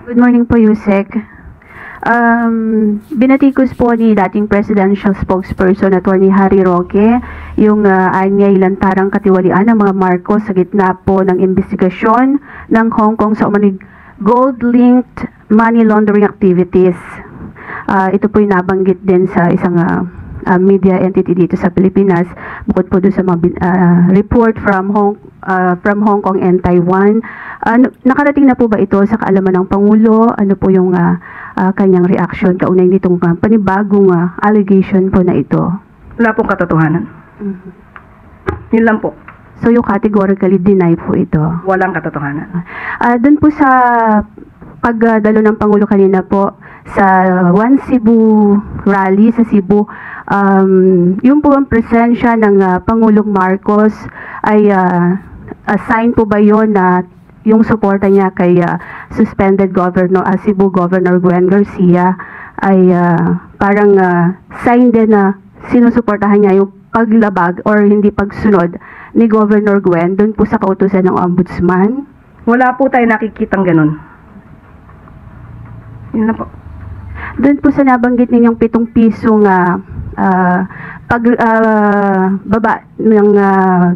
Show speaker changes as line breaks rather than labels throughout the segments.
Good morning po, Yusek. Binatikos po ni dating presidential spokesperson Attorney Harry Roque yung anyay lantarang katiwalian ng mga Marcos sa gitna po ng investigasyon ng Hong Kong sa umanig gold-linked money laundering activities. Ito po yung nabanggit din sa isang media entity dito sa Pilipinas, bukod po doon sa mga report from Hong Kong and Taiwan. Nakarating na po ba ito sa kaalaman ng Pangulo? Ano po yung kanyang reaction kaunay nitong panibagong allegation po na ito?
Wala pong katotohanan. Yun lang po.
So yung categorically deny po ito?
Walang katotohanan.
Doon po sa pagdalo ng Pangulo kanina po sa One Cebu rally sa Cebu, yung po ang presensya ng Pangulong Marcos ay sign po ba yon na yung suporta niya kay suspended Governor Cebu Governor Gwen Garcia ay parang sign din na sinusuportahan niya yung paglabag or hindi pagsunod ni Governor Gwen doon po sa kautusan ng Ombudsman?
Wala po tayo nakikitang ganun. Yun na po.
Doon po sa nabanggit ninyong 7 pisong baba ng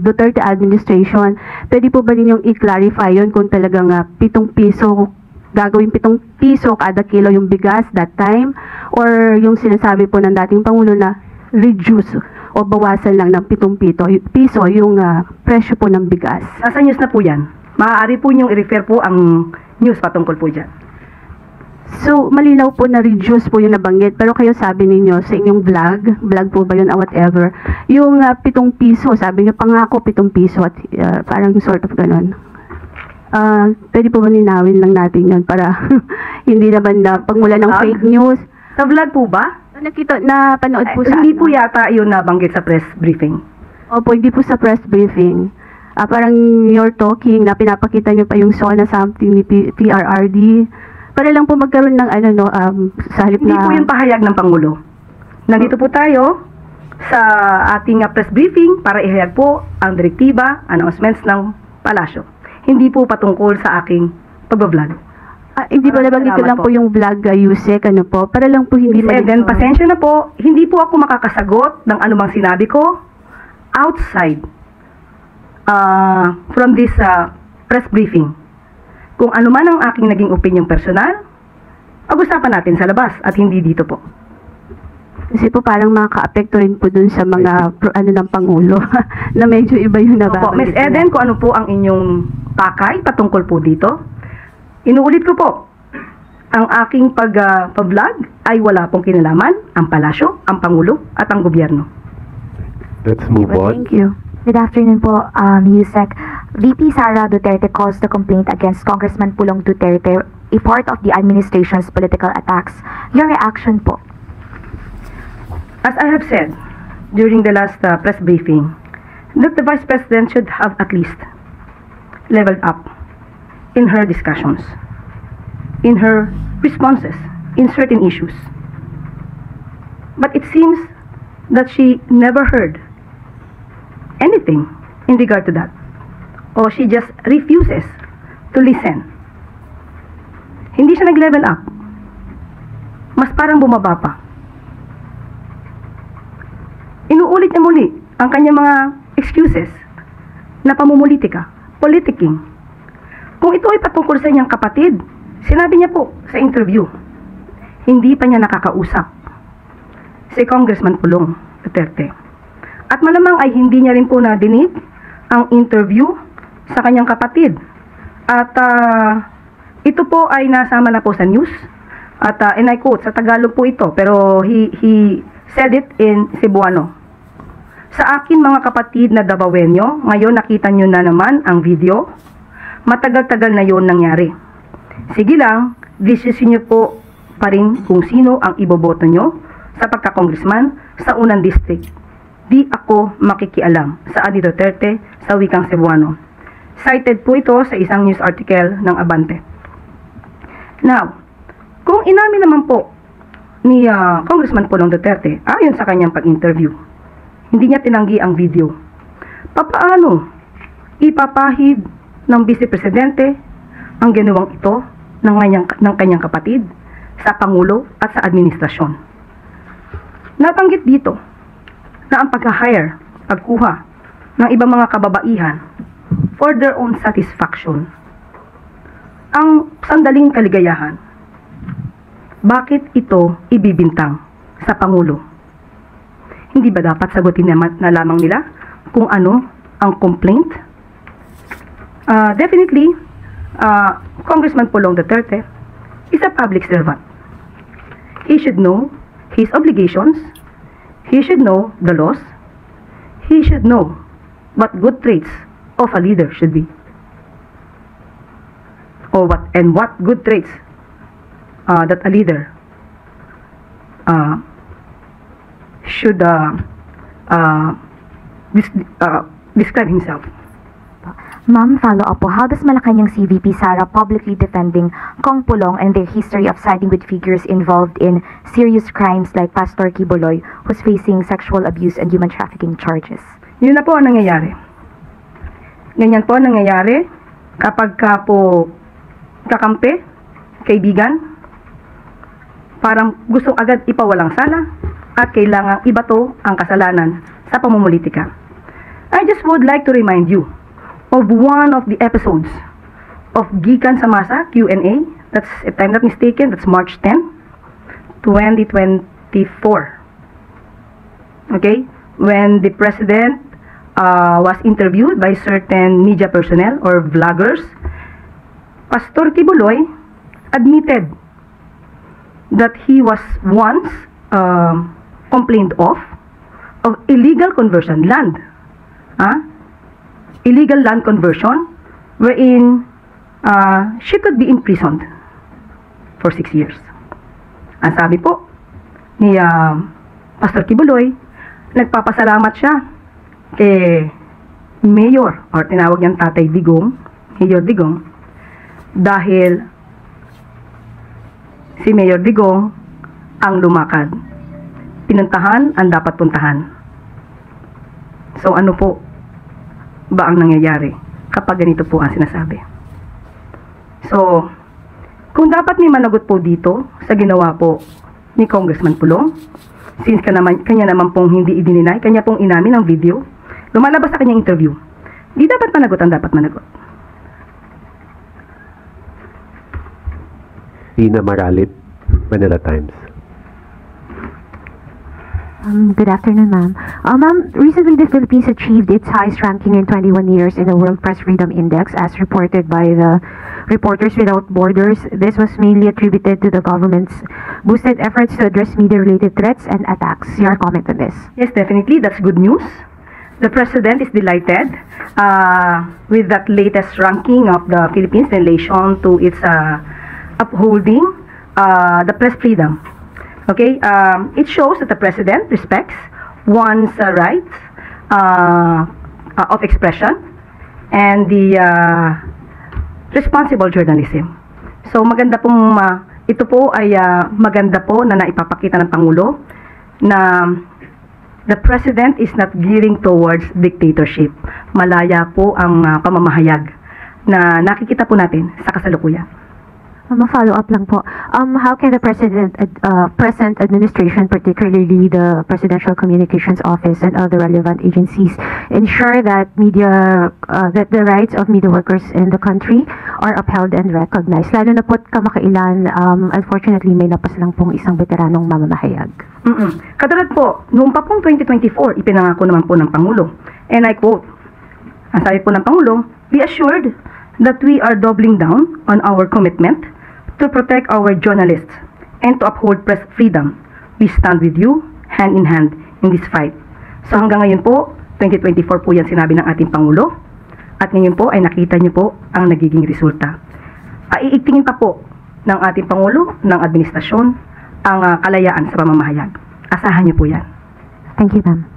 Duterte administration, pwede po ba ninyong i-clarify yun kung talagang 7 piso, gagawin 7 piso kada kilo yung bigas that time, or yung sinasabi po ng dating Pangulo na reduce o bawasan lang ng 7 piso yung presyo po ng bigas?
Nasa news na po yan. Maaari po niyong i-refer po ang news patungkol po dyan.
So, malinaw po na reduce po yung nabanggit, pero kayo sabi ninyo sa inyong vlog po ba yun or whatever, yung 7 piso, sabi niyo pangako 7 piso at parang sort of ganun. Pwede po ba ninawin lang natin yun para hindi naman na pagmula ng fake news?
Sa vlog po ba?
Napanood po sa
hindi po yata yun nabanggit sa press briefing.
Opo, hindi po sa press briefing. Parang you're talking na pinapakita niyo pa yung SONA something ni PRRD. Para lang po magkaroon ng sa halip na...
Hindi po yung pahayag ng Pangulo. Nandito po tayo sa ating press briefing para ihayag po ang direktiba, announcements ng Palasyo. Hindi po patungkol sa aking pag-vlog.
Hindi pa nabanggit ko lang po yung vlog, Yusek, ano po? Para lang po hindi
then pasensya na po, hindi po ako makakasagot ng anumang sinabi ko outside from this press briefing. Kung ano man ang aking naging opinion personal, pag-usapan natin sa labas at hindi dito po.
Kasi po parang makaka-apekto rin po dun sa mga ng Pangulo na medyo iba yung nababanggit.
Ms. Eden, kung ano po ang inyong pakay patungkol po dito, inuulit ko po, ang aking pag-vlog ay wala pong kinalaman ang Palasyo, ang Pangulo at ang gobyerno.
Let's move on.
Thank you.
Good afternoon po, Yusek. VP Sara Duterte calls the complaint against Congressman Pulong Duterte a part of the administration's political attacks. Your reaction po?
As I have said during the last press briefing, that the Vice President should have at least leveled up in her discussions, in her responses, in certain issues. But it seems that she never heard anything in regard to that, or she just refuses to listen. Hindi siya nag-level up, mas parang bumaba pa. Inuulit niya muli ang kanyang mga excuses na pamumulitika, politicking. Kung ito ay patungkol sa inyong kapatid, sinabi niya po sa interview, hindi pa niya nakakausap si Congressman Pulong Duterte. At malamang ay hindi niya rin po nadinig ang interview sa kanyang kapatid. At ito po ay nasama na po sa news. At and I quote, sa Tagalog po ito, pero he said it in Cebuano. Sa akin mga kapatid na Davaoenyo, ngayon nakita nyo na naman ang video. Matagal-tagal na yon nangyari. Sige lang, decision nyo po pa rin kung sino ang iboboto nyo sa pagka-congressman sa unang district. Di ako makikialam sa Adi Duterte sa wikang Cebuano. Cited po ito sa isang news article ng Abante. Now, kung inamin naman po ni Congressman Pulong Duterte, ayon sa kanyang pag-interview, hindi niya tinanggi ang video. Papaano ipapahid ng Vice Presidente ang ginawang ito ng kanyang kapatid sa Pangulo at sa administrasyon. Nabanggit dito na ang pagka-hire, pagkuha ng ibang mga kababaihan for their own satisfaction, ang sandaling kaligayahan, bakit ito ibibintang sa Pangulo? Hindi ba dapat sagutin na lamang nila kung ano ang complaint? Definitely, Congressman Pulong Duterte is a public servant. He should know his obligations. He should know the laws. He should know what good traits of a leader should be. What good traits that a leader should describe himself.
Ma'am, follow up po. How does Malacanang CVP Sara publicly defending Kong Pulong and their history of siding with figures involved in serious crimes like Pastor Kibuloy, who's facing sexual abuse and human trafficking charges?
Yun na po ang nangyayari. Ganyan po ang nangyayari kapag ka po kakampi, kaibigan, parang gustong agad ipawalang sala at kailangang ibato ang kasalanan sa pamumulitika. I just would like to remind you of one of the episodes of Gikan sa Masa Q&A. That's, if I'm not mistaken, that's March 10, 2024. Okay? When the President was interviewed by certain media personnel or vloggers, Pastor Kibuloy admitted that he was once complained of illegal conversion land. Illegal land conversion wherein she could be imprisoned for 6 years. Ang sabi po ni Pastor Kibuloy, nagpapasalamat siya kay Mayor, or tinawag niyang Tatay Digong, Mayor Digong, dahil si Mayor Digong ang lumakad. Pinuntahan ang dapat puntahan. So ano po ba ang nangyayari kapag ganito po ang sinasabi? So, kung dapat may managot po dito sa ginawa po ni Congressman Pulong, since kanya naman pong hindi idininay, kanya pong inamin ang video, lumalabas sa kanyang interview, di dapat managot ang dapat managot.
Tina Maralit, Manila Times.
Good afternoon, ma'am. Ma'am, recently the Philippines achieved its highest ranking in 21 years in the World Press Freedom Index, as reported by the Reporters Without Borders. This was mainly attributed to the government's boosted efforts to address media-related threats and attacks. Your comment on this?
Yes, definitely. That's good news. The President is delighted with that latest ranking of the Philippines in relation to its upholding the press freedom. Okay, it shows that the President respects one's rights of expression and the responsible journalism. So maganda pong ito po ay maganda po na naipapakita ng Pangulo na the President is not gearing towards dictatorship. Malaya po ang pamamahayag na nakikita po natin sa kasalukuyan.
Ma-follow up lang po. How can the present administration, particularly the Presidential Communications Office and other relevant agencies, ensure that that the rights of media workers in the country are upheld and recognized? Lalo na po't kamakailan, unfortunately, may lapas lang pong isang veteranong mamamahayag.
Katulad po, noong pa pong 2024, ipinangako naman po ng Pangulo. And I quote, ang sabi po ng Pangulo, "Be assured that we are doubling down on our commitment to protect our journalists and to uphold press freedom. We stand with you, hand in hand, in this fight." So hanggang ngayon po, 2024 po yan sinabi ng ating Pangulo. At ngayon po ay nakita niyo po ang nagiging resulta. Iigtingin pa po ng ating Pangulo, ng administrasyon, ang kalayaan sa pamamahayag. Asahan niyo po yan.
Thank you, ma'am.